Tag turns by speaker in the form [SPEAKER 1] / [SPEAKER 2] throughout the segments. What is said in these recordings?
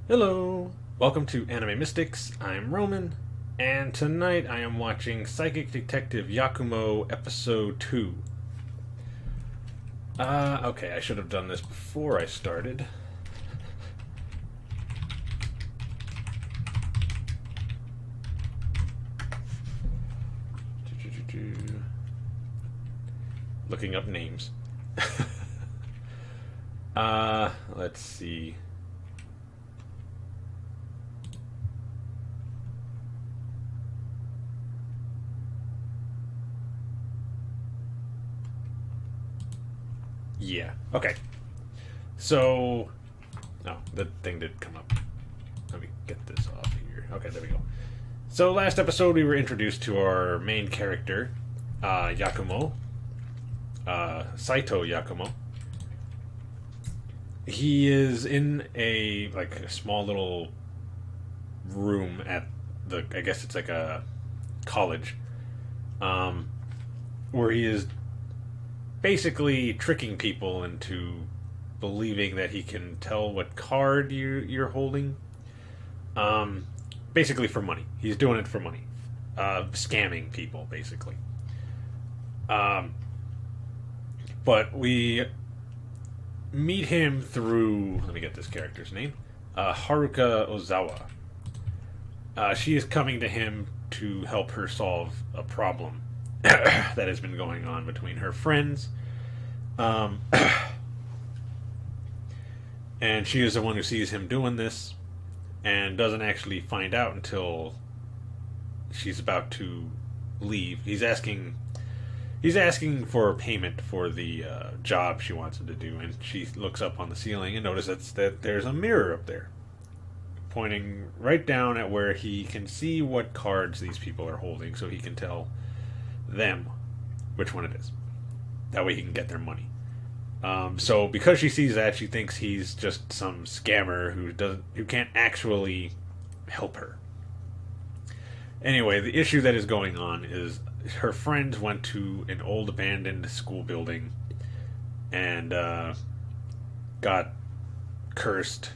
[SPEAKER 1] Hello! Welcome to Anime Mystics. I'm Roman, and tonight I am watching Psychic Detective Yakumo Episode 2. Okay, I should have done this before I started. Looking up names. Let's see. Yeah, okay. So, oh, the thing did come up. Let me get this off here. Okay, there we go. So, last episode we were introduced to our main character, Yakumo, Saito Yakumo. He is in a small little room at I guess it's like a college, um, where he is basically tricking people into believing that he can tell what card you're holding. Um, Basically for money. He's doing it for money, scamming people basically. Um, but we meet him through. Let me get this character's name. Haruka Ozawa. She is coming to him to help her solve a problem that has been going on between her friends. Um, and she is the one who sees him doing this and doesn't actually find out until she's about to leave. He's asking for payment for the job she wants him to do, and she looks up on the ceiling and notices that there's a mirror up there, pointing right down at where he can see what cards these people are holding, so he can tell them which one it is. That way he can get their money. So because she sees that, she thinks he's just some scammer who can't actually help her. Anyway, the issue that is going on is her friends went to an old abandoned school building and got cursed,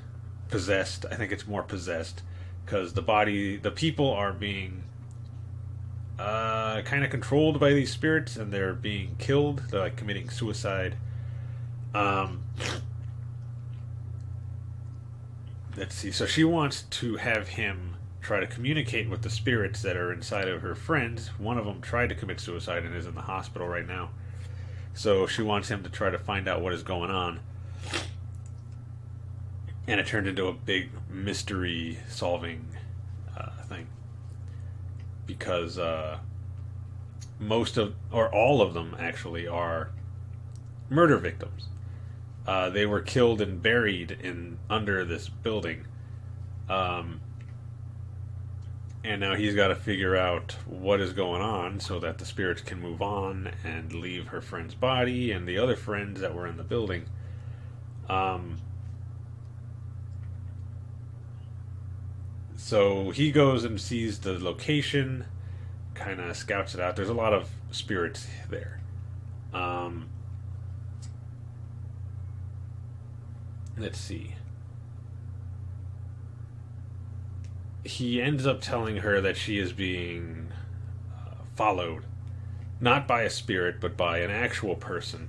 [SPEAKER 1] possessed. I think it's more possessed because the people are being kind of controlled by these spirits, and they're being killed. They're like committing suicide. Um, let's see. So she wants to have him try to communicate with the spirits that are inside of her friends. One of them tried to commit suicide and is in the hospital right now. So she wants him to try to find out what is going on. And it turned into a big mystery solving thing. Because most of, or all of them actually, are murder victims. They were killed and buried in under this building. And now he's got to figure out what is going on so that the spirits can move on and leave her friend's body and the other friends that were in the building. So he goes and sees the location, kind of scouts it out. There's a lot of spirits there. Let's see. He ends up telling her that she is being followed, not by a spirit, but by an actual person.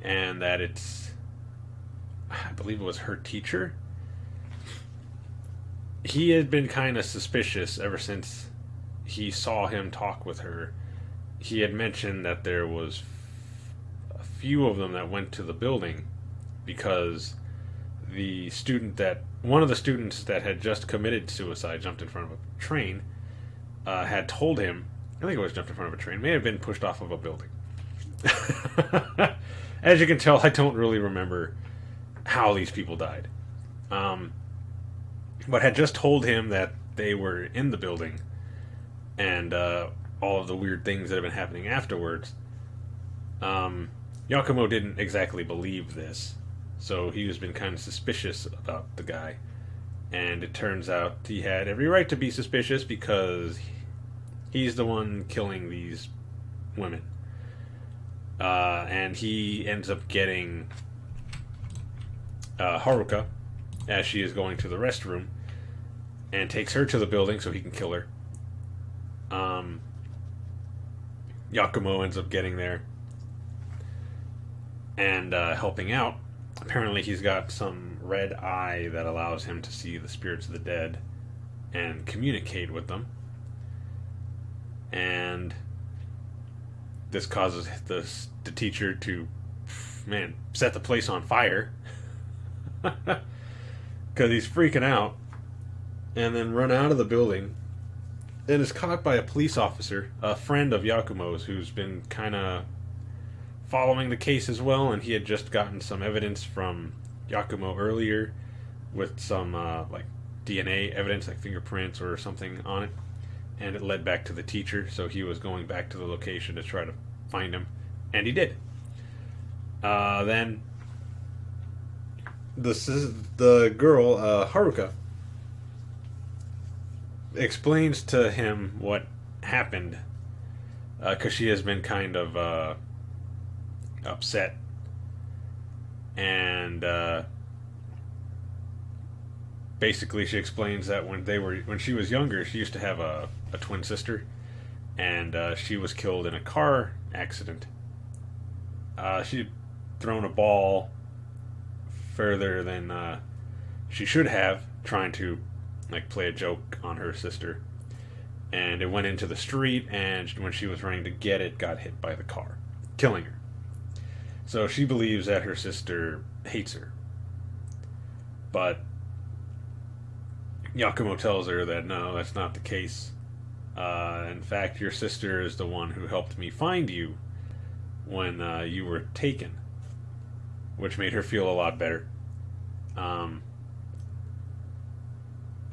[SPEAKER 1] And that I believe it was her teacher. He had been kind of suspicious ever since he saw him talk with her. He had mentioned that there was a few of them that went to the building because one of the students that had just committed suicide, jumped in front of a train, had told him, I think it was jumped in front of a train, may have been pushed off of a building. As you can tell, I don't really remember how these people died. But had just told him that they were in the building and all of the weird things that have been happening afterwards. Yakumo didn't exactly believe this, so he's been kind of suspicious about the guy. And it turns out he had every right to be suspicious because he's the one killing these women. And he ends up getting Haruka, as she is going to the restroom and takes her to the building so he can kill her. Yakumo ends up getting there and helping out. Apparently, he's got some red eye that allows him to see the spirits of the dead and communicate with them. And this causes the teacher to, set the place on fire. Because he's freaking out. And then run out of the building. And is caught by a police officer, a friend of Yakumo's, who's been kind of following the case as well. And he had just gotten some evidence from Yakumo earlier with some like DNA evidence, like fingerprints or something on it. And it led back to the teacher, so he was going back to the location to try to find him. And he did. Then the girl, Haruka, explains to him what happened, because she has been kind of upset. And basically she explains that when she was younger, she used to have a twin sister, and she was killed in a car accident. She'd thrown a ball further than she should have, trying to like play a joke on her sister, and it went into the street, and when she was running to get it, got hit by the car, killing her. So she believes that her sister hates her, but Yakumo tells her that no, that's not the case. In fact, your sister is the one who helped me find you when you were taken, which made her feel a lot better.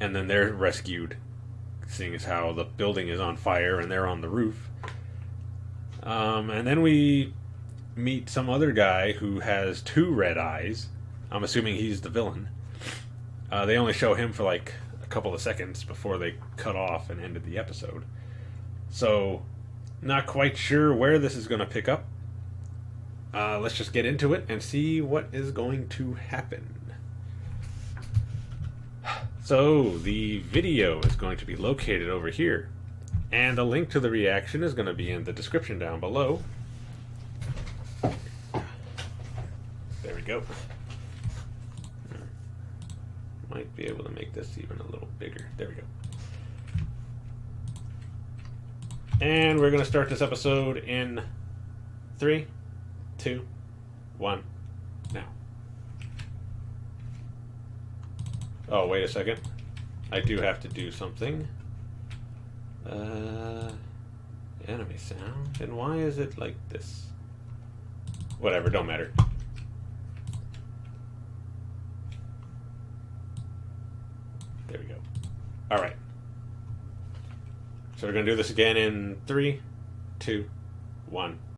[SPEAKER 1] And then they're rescued, seeing as how the building is on fire and they're on the roof. And then we meet some other guy who has two red eyes. I'm assuming he's the villain. They only show him for like a couple of seconds before they cut off and ended the episode. So, not quite sure where this is going to pick up. Let's just get into it and see what is going to happen. So, the video is going to be located over here, and a link to the reaction is going to be in the description down below. There we go. Might be able to make this even a little bigger. There we go. And we're going to start this episode in 3, 2, 1, now. Oh, wait a second. I do have to do something. Anime sound. And why is it like this? Whatever, don't matter. There we go. Alright. So we're going to do this again in 3, 2, 1.